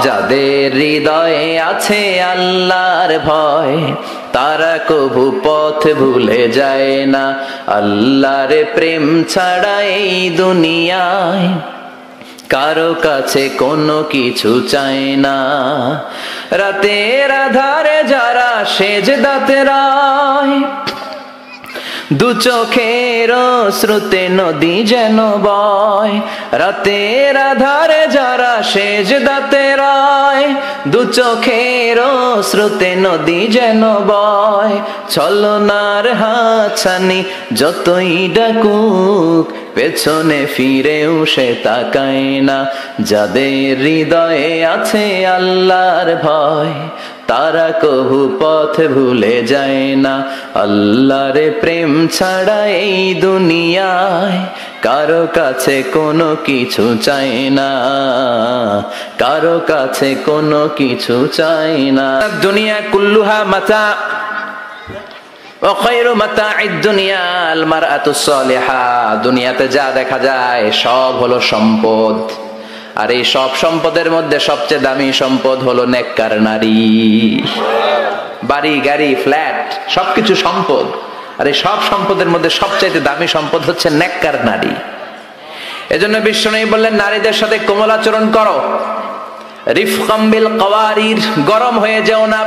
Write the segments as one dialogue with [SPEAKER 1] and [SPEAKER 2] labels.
[SPEAKER 1] যাদের হৃদয়ে আছে আল্লাহর ভয়, তারা কভু পথ ভুলে যায় না। আল্লাহর প্রেম ছাড়া এই দুনিয়ায় কারো কাছে কোনো কিছু চায় না। রাতের আধারে যারা সেজদাতে রায়, দু চোখের শ্রুতে নদী যেন বয়। রাতের আধারে যারা সেজদাতে রায়, দু চোখের শ্রুতে নদী যেন বয়। ছলনার হাতছানি যতই ডাকুক, পেছনে ফিরেও সে তাকায় না। যাদের হৃদয়ে আছে আল্লাহর ভয়, তারা কভু পথ ভুলে যায় না। আল্লাহর প্রেম ছাড়া এই দুনিয়ায় কারো কাছে কোনো কিছু চায় না, কারো কাছে কোনো কিছু চায় না। দুনিয়া কুল্লুহা মাতা ওয়া খায়রু মাতা'আদ দুনিয়া আল মারআতুস সালিহা। দুনিয়াতে যা দেখা যায় সব হলো সম্পদ, আর এই সব সম্পদের মধ্যে সবচেয়ে দামি সম্পদ হলো নেককার নারী। বাড়ি গাড়ি ফ্ল্যাট সবকিছু সম্পদ, আর এই সব সম্পদের মধ্যে সবচাইতে দামি সম্পদ হচ্ছে নেককার নারী। এজন্য বিশ্বনবী বললেন, নারীদের সাথে কোমল আচরণ করো। রিফকাম বিল কাওয়ারির, গরম হয়ে যেও না।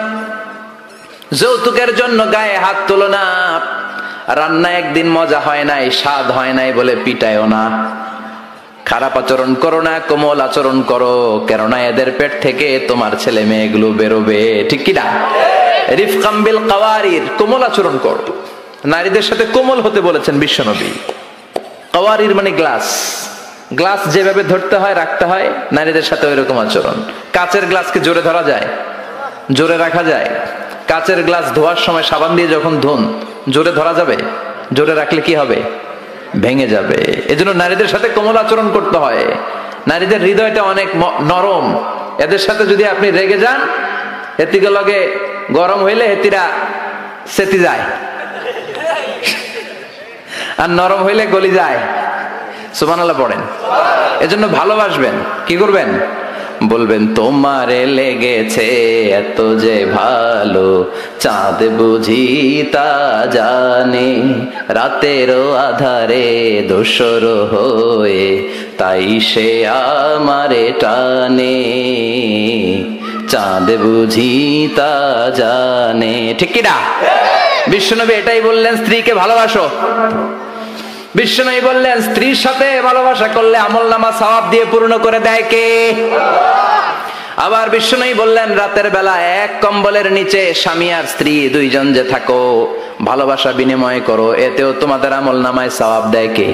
[SPEAKER 1] যৌতুকের জন্য গায়ে হাত তোলো না। রান্না একদিন মজা হয় নাই, স্বাদ হয় নাই বলে পিটায়ও না। খারাপ আচরণ করো না, কোমল আচরণ করো, কেননা এদের পেট থেকে তোমার ছেলে মেয়েগুলো বেরোবে, ঠিক কিনা? রিফকাম বিল কাওয়ারির, কোমল আচরণ করো। নারীদের সাথে কোমল হতে বলেছেন বিশ্বনবী। কাওয়ারির মানে গ্লাস, গ্লাস যেভাবে ধরতে হয় রাখতে হয়, নারীদের সাথে ওই রকম আচরণ। কাচের গ্লাসকে জোরে ধরা যায়? জোরে রাখা যায়? কাচের গ্লাস ধোয়ার সময় সাবান দিয়ে যখন ধুন, জোরে ধরা যাবে? জোরে রাখলে কি হবে? ভেঙে যাবে। এজন্য নারীদের সাথে কোমল আচরণ করতে হয়। নারীদের হৃদয়টা অনেক নরম, এদের সাথে যদি আপনি রেগে যান, হেতিকে লগে গরম হইলে হেতিরা সেতি যায়, আর নরম হইলে গলি যায়। সুবহানাল্লাহ পড়েন। এজন্য ভালোবাসবেন, কি করবেন? বলবেন, তোমারে লেগেছে এত যে ভালো, চাঁদ বুঝি তা জানে। রাতেরও আধারে দোসর হয়ে তাই সে আমারে টানে। চাঁদ বুঝি তা জানে, ঠিক কিনা? বিশ্বনবী এটাই বললেন, স্ত্রীকে ভালোবাসো। বিশ্বনবী বললেন, স্ত্রীর সাথে ভালোবাসা করলে আমলনামা সওয়াব দিয়ে পূর্ণ করে দেয় কে? আবার বিশ্বনবী বললেন, রাতের বেলা এক কম্বলের নিচে স্বামী আর স্ত্রী দুইজন যে থাকো, ভালোবাসা বিনিময় করো, এতেও তোমাদের আমলনামায় সওয়াব দেয় কে?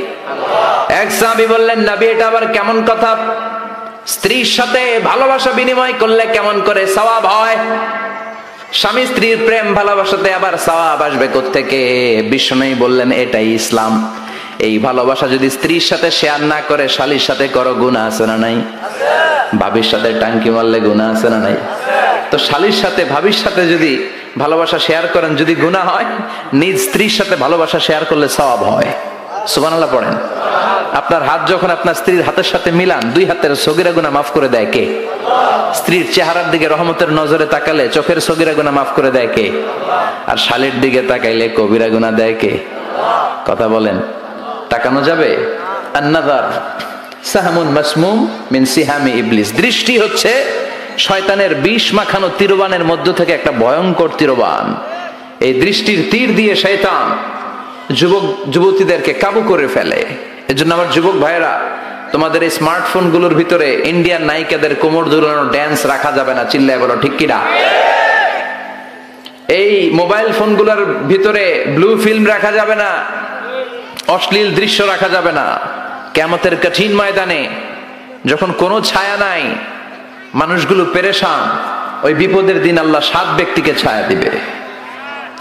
[SPEAKER 1] এক সাহাবী বললেন, নবী এটা আবার কেমন কথা? স্ত্রীর সাথে ভালোবাসা বিনিময় করলে কেমন করে সওয়াব হয়? স্বামী স্ত্রীর প্রেম ভালোবাসাতে আবার সওয়াব আসবে কোত্থেকে? বিশ্বনবী বললেন, এটাই ইসলাম। এই ভালোবাসা যদি স্ত্রীর সাথে শেয়ার না করে শালীর সাথে করো, গুনাহ আছে না নাই? ভাবির সাথে টাঙ্কি মারলে গুনাহ আছে না নাই? তো শালীর সাথে ভাবির সাথে যদি ভালোবাসা শেয়ার করেন, যদি গুনাহ হয়, নিজ স্ত্রীর সাথে ভালোবাসা শেয়ার করলে সওয়াব হয়। সুবহানাল্লাহ পড়েন। আপনার হাত যখন আপনার স্ত্রীর হাতের সাথে মিলান, দুই হাতের সগীরা গুনাহ মাফ করে দেয় কে? স্ত্রীর চেহারার দিকে রহমতের নজরে তাকালে চোখের সগীরা গুনাহ মাফ করে দেয় কে? আর শালীর দিকে তাকাইলে কবিরা গুনাহ দেয় কে? কথা বলেন, তাকানো যাবে? আন-নাযার সাহমুন মাসমুম মিন সিহামি ইবলিস। দৃষ্টি হচ্ছে শয়তানের বিষ মাখানো তীরবানের মধ্য থেকে একটা ভয়ঙ্কর তীরবান। এই দৃষ্টির তীর দিয়ে শয়তান যুবক যুবতীদেরকে কাবু করে ফেলে। এজন্য আমার যুবক ভাইয়েরা, তোমাদের এই স্মার্টফোন গুলোর ভিতরে ইন্ডিয়ান নায়িকাদের কোমর দুলানো ড্যান্স রাখা যাবে না, চিল্লায় বলো ঠিক কিনা? এই মোবাইল ফোন গুলোর ভিতরে ব্লু ফিল্ম রাখা যাবে না, অশ্লীল দৃশ্য রাখা যাবে না। কিয়ামতের কঠিন ময়দানে যখন কোনো ছায়া নাই, মানুষগুলো পেরেশান, ওই বিপদের দিন আল্লাহ 7 ব্যক্তিকে ছায়া দিবে।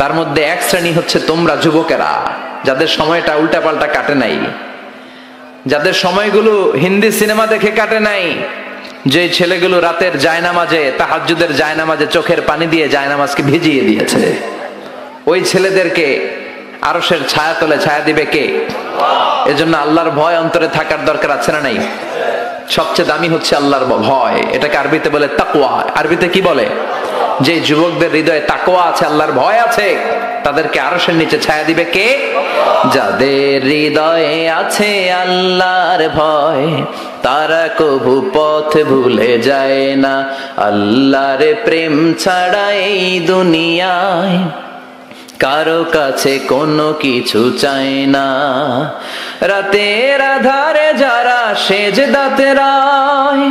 [SPEAKER 1] তার মধ্যে এক শ্রেণী হচ্ছে তোমরা যুবকেরা, যাদের সময়টা উল্টাপাল্টা কাটে নাই, যাদের সময়গুলো হিন্দি সিনেমা দেখে কাটে নাই, যে ছেলেগুলো রাতের জায়নামাজে, তাহাজ্জুদের জায়নামাজে চোখের পানি দিয়ে জায়নামাজকে ভিজিয়ে দিয়েছে, ওই ছেলেদেরকে আরশের ছায়া তলে ছায়া দিবে কে? এজন্য আল্লাহর ভয় অন্তরে থাকার দরকার আছে না নাই? সবচেয়ে দামি হচ্ছে আল্লাহর ভয়। এটাকে আরবিতে বলে তাকওয়া। আরবিতে কি বলে? যে যুবকদের হৃদয়ে তাকওয়া আছে, আল্লাহর ভয় আছে, তাদেরকে আরশের নিচে ছায়া দিবে কে? যাদের হৃদয়ে আছে আল্লাহর ভয়, তারা কভু পথ ভুলে যায় না। আল্লাহর প্রেম ছাড়া এই দুনিয়ায় কারো কাছে কোনো কিছু চায় না। রাতের আধারে যারা সেজদাতে রায়,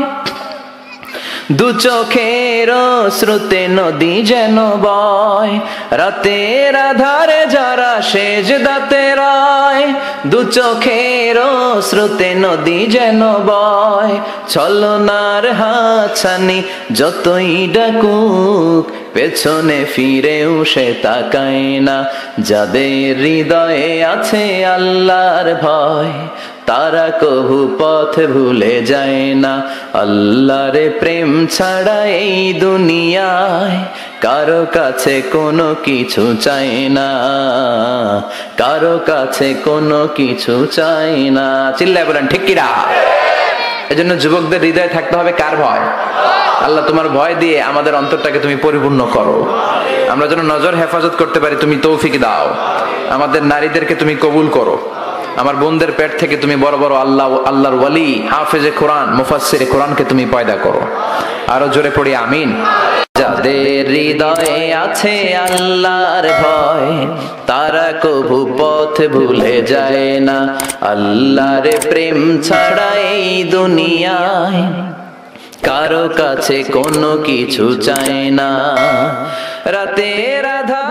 [SPEAKER 1] দু চোখের স্রোতে নদী যেন বয়। রাতের আধারে যারা সেজদাতে রায়, দু চোখের স্রোতে নদী যেন বয়। ছলনার হাতছানি যতই ডাকুক, পেছনে ফিরেও সে তাকায় না। যাদের হৃদয়ে আছে আল্লাহর ভয়, তারা কভু পথ ভুলে যায় না। আল্লাহর প্রেম ছাড়া এই দুনিয়ায় কারো কাছে কোনো কিছু চাই না, কারো কাছে কোনো কিছু চাই না। চিল্লায় বলেন ঠিক কিনা? এজন্য যুবকদের হৃদয়ে থাকতে হবে কার ভয়? আল্লাহ, তোমার ভয় দিয়ে আমাদের অন্তরটাকে তুমি পরিপূর্ণ করো। আমরা যেন নজর হেফাজত করতে পারি, তুমি তৌফিক দাও। আমাদের নারীদেরকে তুমি কবুল করো। আমার বোনদের পেট থেকে তুমি বড় বড় আল্লাহর ওয়ালি, হাফেজে কোরআন, মুফাসসিরে কোরআনকে তুমি পয়দা করো। আরো জোরে পড়ি আমিন। যাদের হৃদয়ে আছে আল্লাহর ভয়, তারা কভু পথ ভুলে যায় না। আল্লাহর প্রেম ছাড়া এই দুনিয়ায় কারো কাছে কোনো কিছু চায় না। রাতের আধারে